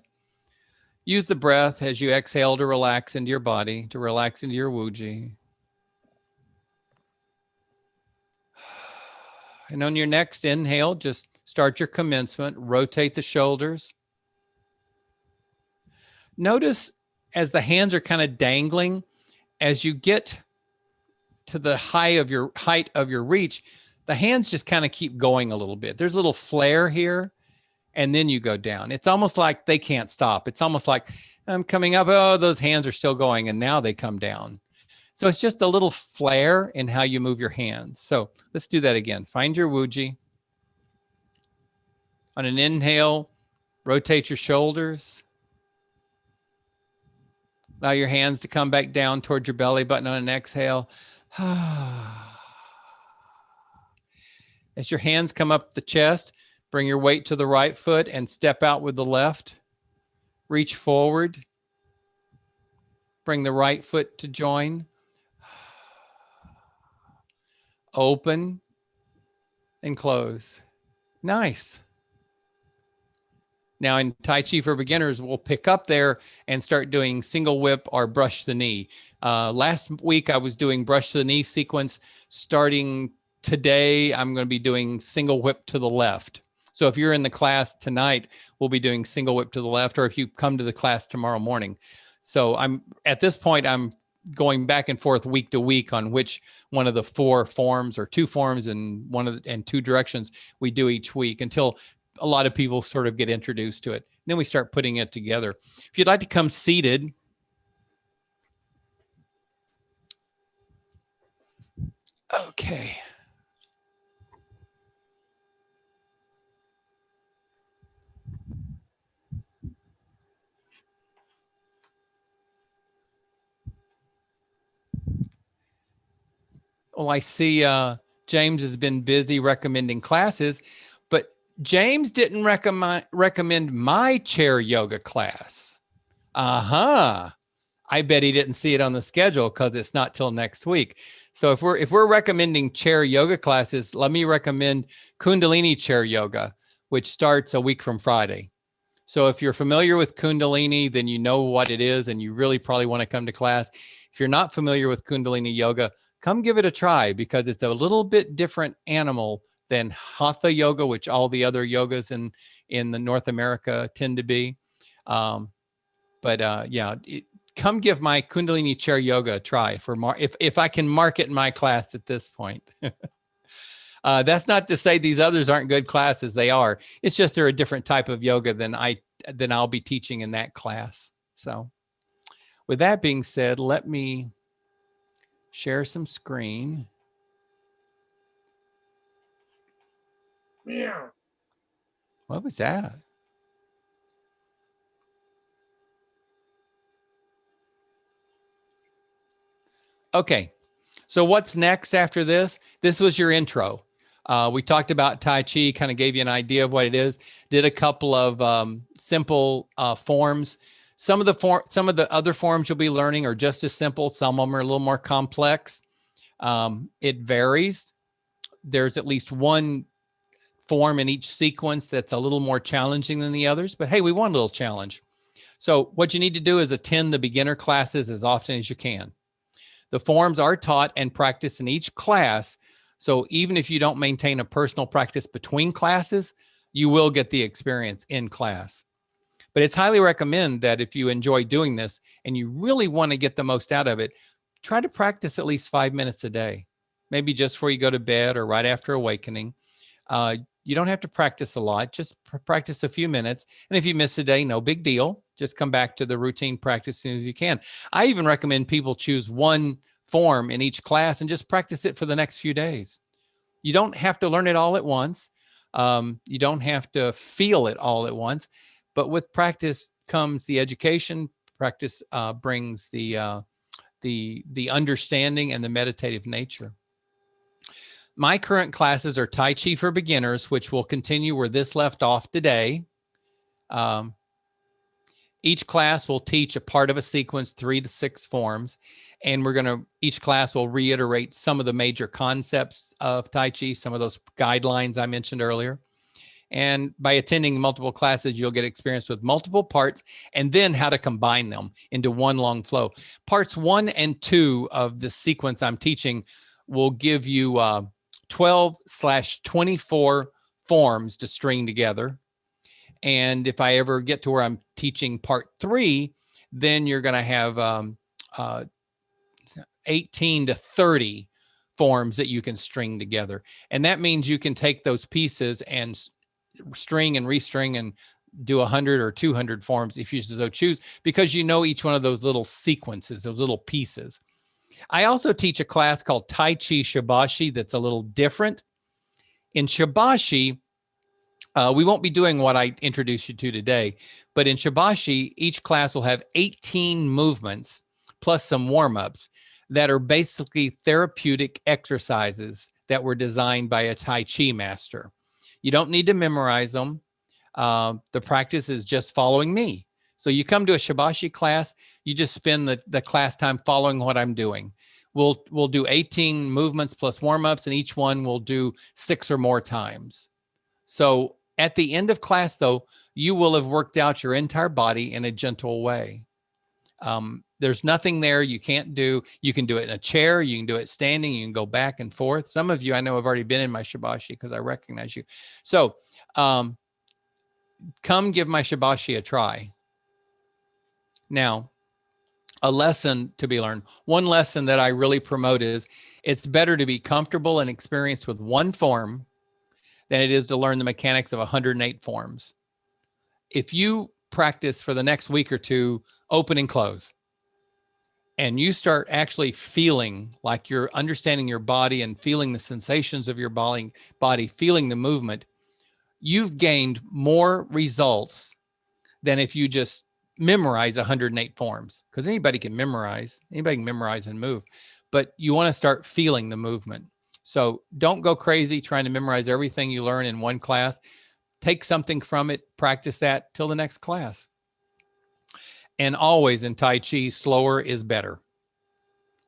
Use the breath as you exhale to relax into your body, to relax into your Wuji. And on your next inhale, just start your commencement. Rotate the shoulders. Notice as the hands are kind of dangling, as you get to the height of your reach, the hands just kind of keep going a little bit. There's a little flare here, and then you go down. It's almost like they can't stop. It's almost like I'm coming up. Oh, those hands are still going, and now they come down. So it's just a little flare in how you move your hands. So let's do that again. Find your Wuji. On an inhale, rotate your shoulders. Allow your hands to come back down towards your belly button on an exhale. As your hands come up the chest, bring your weight to the right foot and step out with the left. Reach forward. Bring the right foot to join. Open and close. Nice. Now in Tai Chi for beginners, we'll pick up there and start doing single whip or brush the knee. Last week I was doing brush the knee sequence. Starting today, I'm going to be doing single whip to the left. So if you're in the class tonight, we'll be doing single whip to the left, or if you come to the class tomorrow morning. So at this point, I'm going back and forth week to week on which one of the 4 forms or 2 forms and 2 directions we do each week, until a lot of people sort of get introduced to it. Then we start putting it together. If you'd like to come seated, Okay. Well, I see James has been busy recommending classes, but James didn't recommend my chair yoga class. Uh-huh. I bet he didn't see it on the schedule because it's not till next week. So if we're recommending chair yoga classes, let me recommend Kundalini chair yoga, which starts a week from Friday. So if you're familiar with Kundalini, then you know what it is and you really probably want to come to class. If you're not familiar with Kundalini yoga, come give it a try because it's a little bit different animal than Hatha yoga, which all the other yogas in the North America tend to be. Come give my Kundalini chair yoga a try if I can market my class at this point. That's not to say these others aren't good classes. They are. It's just they're a different type of yoga than I'll be teaching in that class. So with that being said, let me share some screen. Meow. What was that? Okay. So what's next after this? This was your intro. We talked about Tai Chi, kind of gave you an idea of what it is. Did a couple of simple forms. Some of the other forms you'll be learning are just as simple. Some of them are a little more complex. It varies. There's at least one form in each sequence that's a little more challenging than the others. But hey, we want a little challenge. So what you need to do is attend the beginner classes as often as you can. The forms are taught and practiced in each class. So even if you don't maintain a personal practice between classes, you will get the experience in class. But it's highly recommended that if you enjoy doing this and you really want to get the most out of it, try to practice at least 5 minutes a day, maybe just before you go to bed or right after awakening. You don't have to practice a lot, just practice a few minutes. And if you miss a day, no big deal. Just come back to the routine practice as soon as you can. I even recommend people choose one form in each class and just practice it for the next few days. You don't have to learn it all at once. You don't have to feel it all at once. But with practice comes the education. Practice brings the understanding and the meditative nature. My current classes are Tai Chi for beginners, which will continue where this left off today. Each class will teach a part of a sequence, 3 to 6 forms, and each class will reiterate some of the major concepts of Tai Chi, some of those guidelines I mentioned earlier. And by attending multiple classes, you'll get experience with multiple parts and then how to combine them into one long flow. Parts 1 and 2 of the sequence I'm teaching will give you 12/24 forms to string together. And if I ever get to where I'm teaching part 3, then you're going to have 18 to 30 forms that you can string together. And that means you can take those pieces and string and restring and do 100 or 200 forms if you so choose, because you know each one of those little sequences, those little pieces. I also teach a class called Tai Chi Shibashi that's a little different. In Shibashi, we won't be doing what I introduced you to today, but in Shibashi, each class will have 18 movements plus some warm-ups that are basically therapeutic exercises that were designed by a Tai Chi master. You don't need to memorize them. The practice is just following me. So you come to a Shibashi class, you just spend the class time following what I'm doing. We'll do 18 movements plus warm-ups, and each one we'll do 6 or more times. So at the end of class, though, you will have worked out your entire body in a gentle way. There's nothing there you can't do. You can do it in a chair. You can do it standing. You can go back and forth. Some of you I know have already been in my Shibashi because I recognize you. So come give my Shibashi a try. Now, a lesson to be learned. One lesson that I really promote is it's better to be comfortable and experienced with one form than it is to learn the mechanics of 108 forms. If you practice for the next week or two, open and close, and you start actually feeling like you're understanding your body and feeling the sensations of your body, feeling the movement, you've gained more results than if you just memorize 108 forms, because anybody can memorize and move, but you want to start feeling the movement. So don't go crazy trying to memorize everything you learn in one class. Take something from it, practice that till the next class. And always in Tai Chi, slower is better.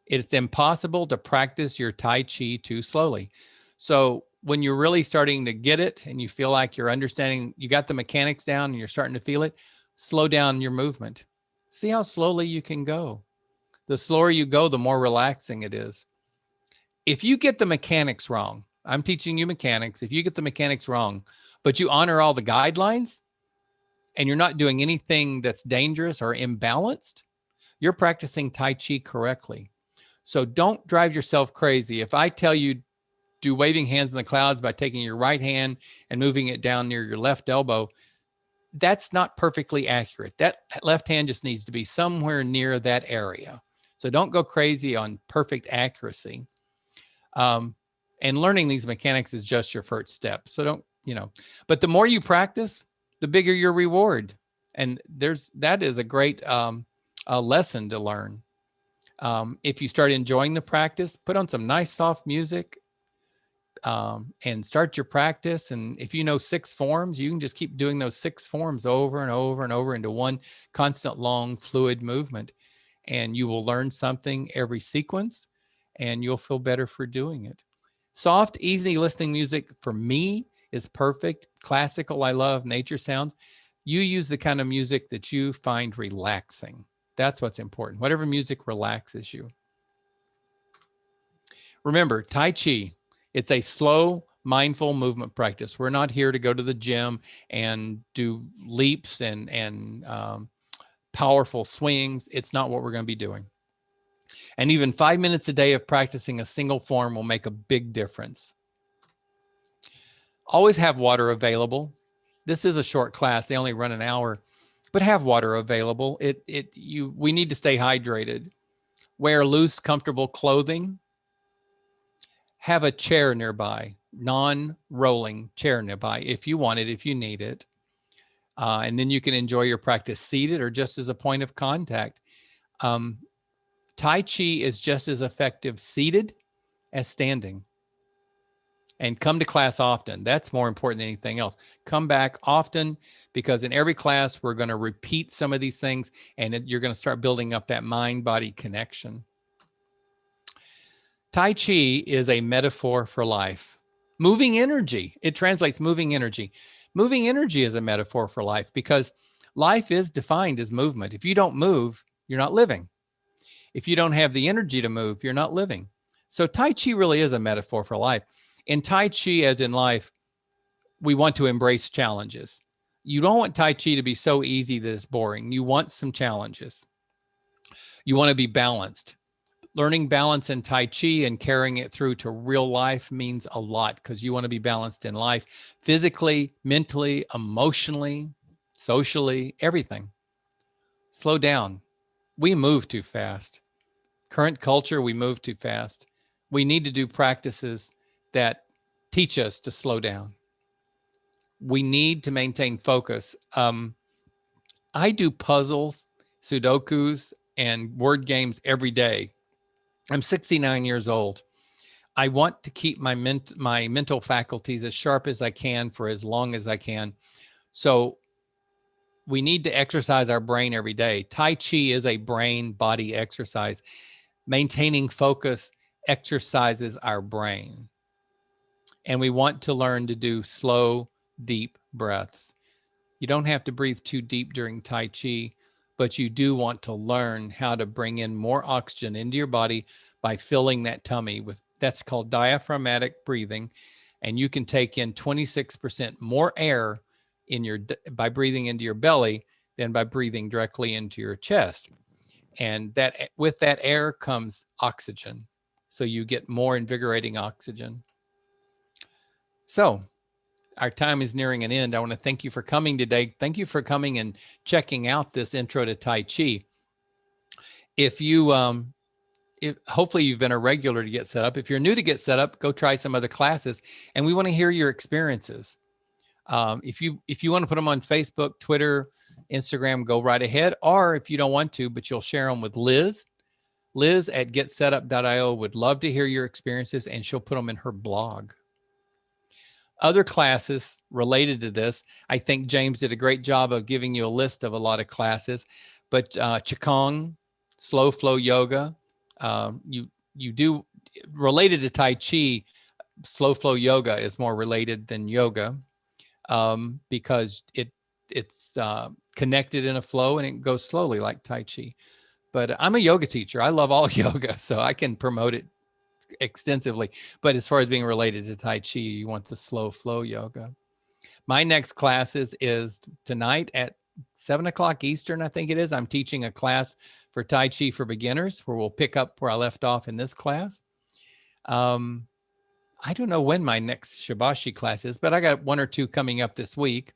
It's impossible to practice your Tai Chi too slowly. So when you're really starting to get it and you feel like you're understanding, you got the mechanics down and you're starting to feel it, slow down your movement. See how slowly you can go. The slower you go, the more relaxing it is. If you get the mechanics wrong, I'm teaching you mechanics. If you get the mechanics wrong, but you honor all the guidelines and you're not doing anything that's dangerous or imbalanced, you're practicing Tai Chi correctly. So don't drive yourself crazy. If I tell you do waving hands in the clouds by taking your right hand and moving it down near your left elbow, that's not perfectly accurate. That left hand just needs to be somewhere near that area. So don't go crazy on perfect accuracy. And learning these mechanics is just your first step. So don't, but the more you practice, the bigger your reward. And that is a great a lesson to learn. If you start enjoying the practice, put on some nice soft music and start your practice. And if you know 6 forms, you can just keep doing those 6 forms over and over and over into one constant, long, fluid movement. And you will learn something every sequence and you'll feel better for doing it. Soft, easy listening music for me is perfect. Classical, I love. Nature sounds. You use the kind of music that you find relaxing. That's what's important. Whatever music relaxes you. Remember, Tai Chi, it's a slow, mindful movement practice. We're not here to go to the gym and do leaps and powerful swings. It's not what we're going to be doing. And even 5 minutes a day of practicing a single form will make a big difference. Always have water available. This is a short class. They only run an hour, but have water available. We need to stay hydrated. Wear loose, comfortable clothing. Have a chair nearby, non-rolling chair nearby if you want it, if you need it. And then you can enjoy your practice seated or just as a point of contact. Tai Chi is just as effective seated as standing. And come to class often. That's more important than anything else. Come back often, because in every class, we're going to repeat some of these things and you're going to start building up that mind-body connection. Tai Chi is a metaphor for life. Moving energy. It translates moving energy. Moving energy is a metaphor for life because life is defined as movement. If you don't move, you're not living. If you don't have the energy to move, you're not living. So Tai Chi really is a metaphor for life. In Tai Chi, as in life, we want to embrace challenges. You don't want Tai Chi to be so easy that it's boring. You want some challenges. You want to be balanced. Learning balance in Tai Chi and carrying it through to real life means a lot because you want to be balanced in life, physically, mentally, emotionally, socially, everything. Slow down. We move too fast. Current culture, we move too fast. We need to do practices that teach us to slow down. We need to maintain focus. I do puzzles, Sudokus, and word games every day. I'm 69 years old. I want to keep my mental faculties as sharp as I can for as long as I can. So we need to exercise our brain every day. Tai Chi is a brain-body exercise. Maintaining focus exercises our brain. And we want to learn to do slow, deep breaths. You don't have to breathe too deep during Tai Chi, but you do want to learn how to bring in more oxygen into your body by filling that tummy with, that's called diaphragmatic breathing. And you can take in 26% more air by breathing into your belly than by breathing directly into your chest. And that with that air comes oxygen. So you get more invigorating oxygen. So our time is nearing an end. I want to thank you for coming today. Thank you for coming and checking out this intro to Tai Chi. If you, hopefully you've been a regular to Get Set Up. If you're new to Get Set Up, go try some other classes, and we want to hear your experiences. If you want to put them on Facebook, Twitter, Instagram, go right ahead. Or if you don't want to, but you'll share them with Liz. Liz at getsetup.io would love to hear your experiences, and she'll put them in her blog. Other classes related to this, I think James did a great job of giving you a list of a lot of classes, but Qigong, slow flow yoga, you do related to Tai Chi. Slow flow yoga is more related than yoga because it's connected in a flow and it goes slowly like Tai Chi. But I'm a yoga teacher. I love all yoga, so I can promote it extensively. But as far as being related to Tai Chi, you want the slow flow yoga. My next class is tonight at 7 o'clock Eastern, I think it is. I'm teaching a class for Tai Chi for beginners where we'll pick up where I left off in this class. I don't know when my next Shibashi class is, but I got one or two coming up this week.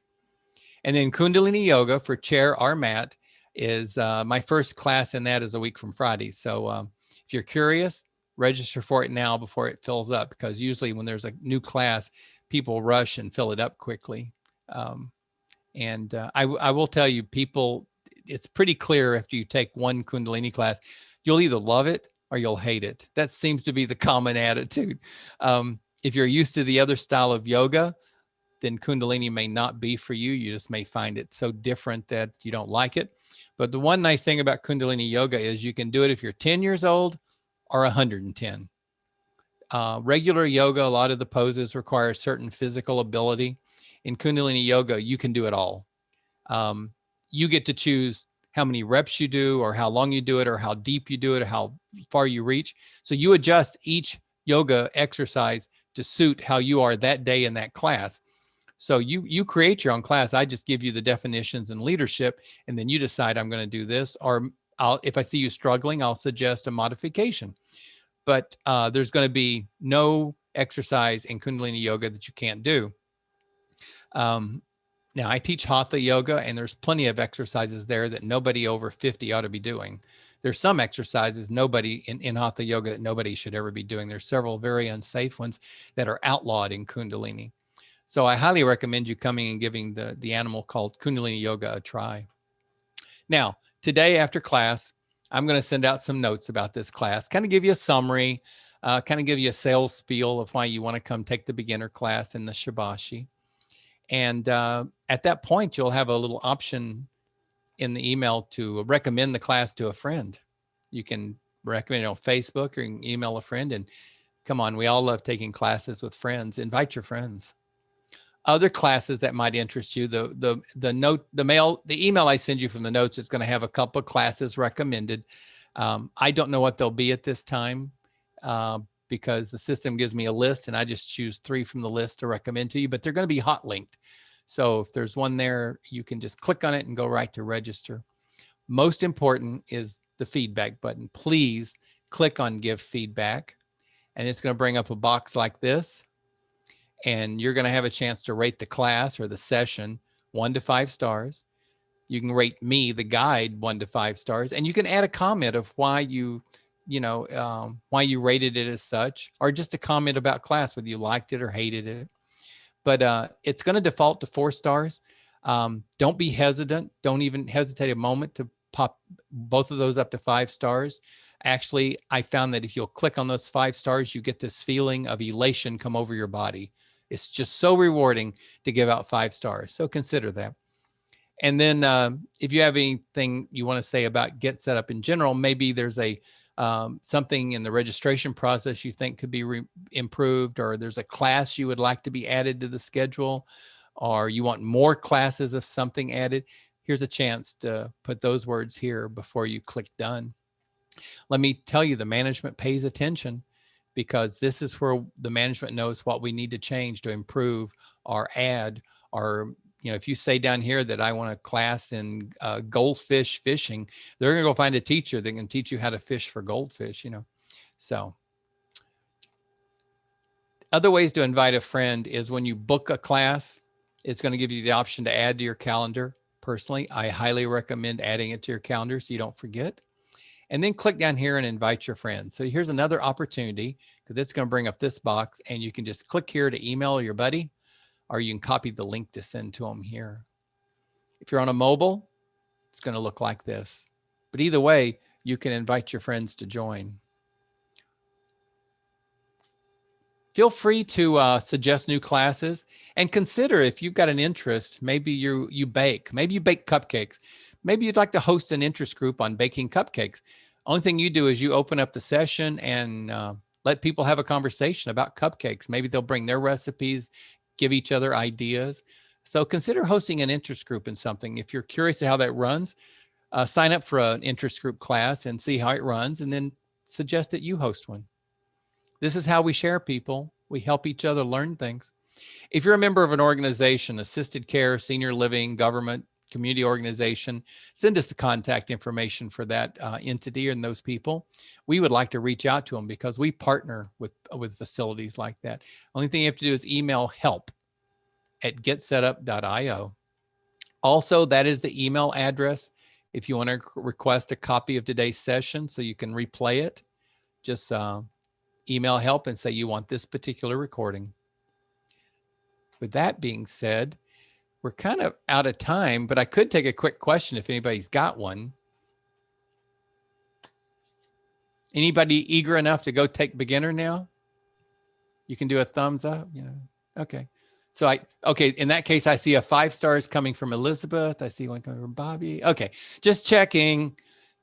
And then Kundalini Yoga for chair or mat is my first class, and that is a week from Friday. So if you're curious, register for it now before it fills up, because usually when there's a new class, people rush and fill it up quickly. I will tell you, people, it's pretty clear after you take one Kundalini class, you'll either love it or you'll hate it. That seems to be the common attitude. If you're used to the other style of yoga, then Kundalini may not be for you. You just may find it so different that you don't like it. But the one nice thing about Kundalini yoga is you can do it if you're 10 years old or 110. Regular yoga, a lot of the poses require certain physical ability. In Kundalini yoga, you can do it all. You get to choose how many reps you do, or how long you do it, or how deep you do it, or how far you reach. So you adjust each yoga exercise to suit how you are that day in that class. So you create your own class. I just give you the definitions and leadership, and then you decide I'm going to do this, or if I see you struggling, I'll suggest a modification. But there's going to be no exercise in Kundalini yoga that you can't do. Now, I teach Hatha yoga, and there's plenty of exercises there that nobody over 50 ought to be doing. There's some exercises nobody in Hatha yoga that nobody should ever be doing. There's several very unsafe ones that are outlawed in Kundalini. So I highly recommend you coming and giving the animal called Kundalini yoga a try. Now, today after class, I'm going to send out some notes about this class, kind of give you a summary, kind of give you a sales spiel of why you want to come take the beginner class in the Shibashi. And at that point, you'll have a little option in the email to recommend the class to a friend. You can recommend it on Facebook, or you can email a friend. And come on, we all love taking classes with friends. Invite your friends. Other classes that might interest you, the email I send you from the notes is going to have a couple of classes recommended. I don't know what they'll be at this time because the system gives me a list, and I just choose 3 from the list to recommend to you, but they're going to be hot linked. So if there's one there, you can just click on it and go right to register. Most important is the feedback button. Please click on give feedback, and it's going to bring up a box like this. And you're going to have a chance to rate the class or the session 1 to 5 stars. You can rate me, the guide, 1 to 5 stars, and you can add a comment of why you rated it as such, or just a comment about class, whether you liked it or hated it. But it's going to default to 4 stars. Don't be hesitant. Don't even hesitate a moment to pop both of those up to 5 stars. Actually, I found that if you'll click on those 5 stars, you get this feeling of elation come over your body. It's just so rewarding to give out 5 stars. So consider that. And then if you have anything you want to say about Get Set Up in general, maybe there's something in the registration process you think could be improved, or there's a class you would like to be added to the schedule, or you want more classes of something added, here's a chance to put those words here before you click done. Let me tell you, the management pays attention, because this is where the management knows what we need to change to improve or add. Or, if you say down here that I want a class in goldfish fishing, they're going to go find a teacher that can teach you how to fish for goldfish, So other ways to invite a friend is when you book a class, it's going to give you the option to add to your calendar. Personally, I highly recommend adding it to your calendar so you don't forget. and then click down here and invite your friends. So here's another opportunity, because it's going to bring up this box, and you can just click here to email your buddy, or you can copy the link to send to them here. If you're on a mobile, it's going to look like this. But either way, you can invite your friends to join. Feel free to suggest new classes, and consider if you've got an interest. Maybe you bake. Maybe you bake cupcakes. Maybe you'd like to host an interest group on baking cupcakes. Only thing you do is you open up the session and let people have a conversation about cupcakes. Maybe they'll bring their recipes, give each other ideas. So consider hosting an interest group in something. If you're curious to how that runs, sign up for an interest group class and see how it runs, and then suggest that you host one. This is how we share, people. We help each other learn things. If you're a member of an organization, assisted care, senior living, government, community organization, send us the contact information for that entity and those people. We would like to reach out to them because we partner with facilities like that. Only thing you have to do is email help@getsetup.io. Also, that is the email address if you want to request a copy of today's session so you can replay it. Just email help and say you want this particular recording. With that being said, we're kind of out of time, but I could take a quick question if anybody's got one. Anybody eager enough to go take beginner now? You can do a thumbs up. Yeah. Okay. So okay. In that case, I see a 5 stars coming from Elizabeth. I see one coming from Bobby. Okay. Just checking.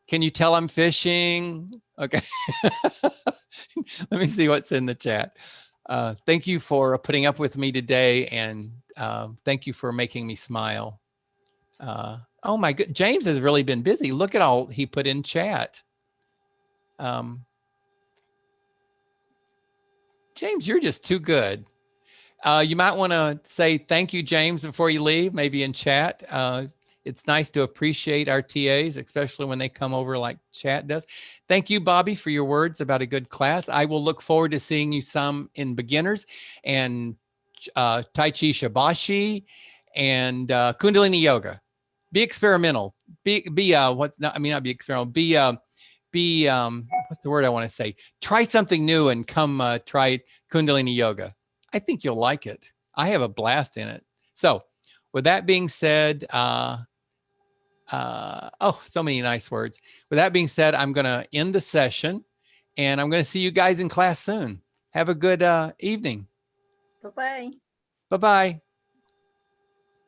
Can you tell I'm fishing? Okay. Let me see what's in the chat. Thank you for putting up with me today, and thank you for making me smile. Oh my good, James has really been busy. Look at all he put in chat. James, you're just too good. You might want to say thank you, James, before you leave, maybe in chat. It's nice to appreciate our TAs, especially when they come over like chat does. Thank you, Bobby, for your words about a good class. I will look forward to seeing you some in beginners and Tai Chi Shibashi and Kundalini yoga. Be experimental. Be what's not, I mean, not be experimental. Be what's the word I want to say? Try something new and come try Kundalini yoga. I think you'll like it. I have a blast in it. So with that being said, oh, so many nice words. With that being said, I'm going to end the session, and I'm going to see you guys in class soon. Have a good evening. Bye-bye. Bye-bye.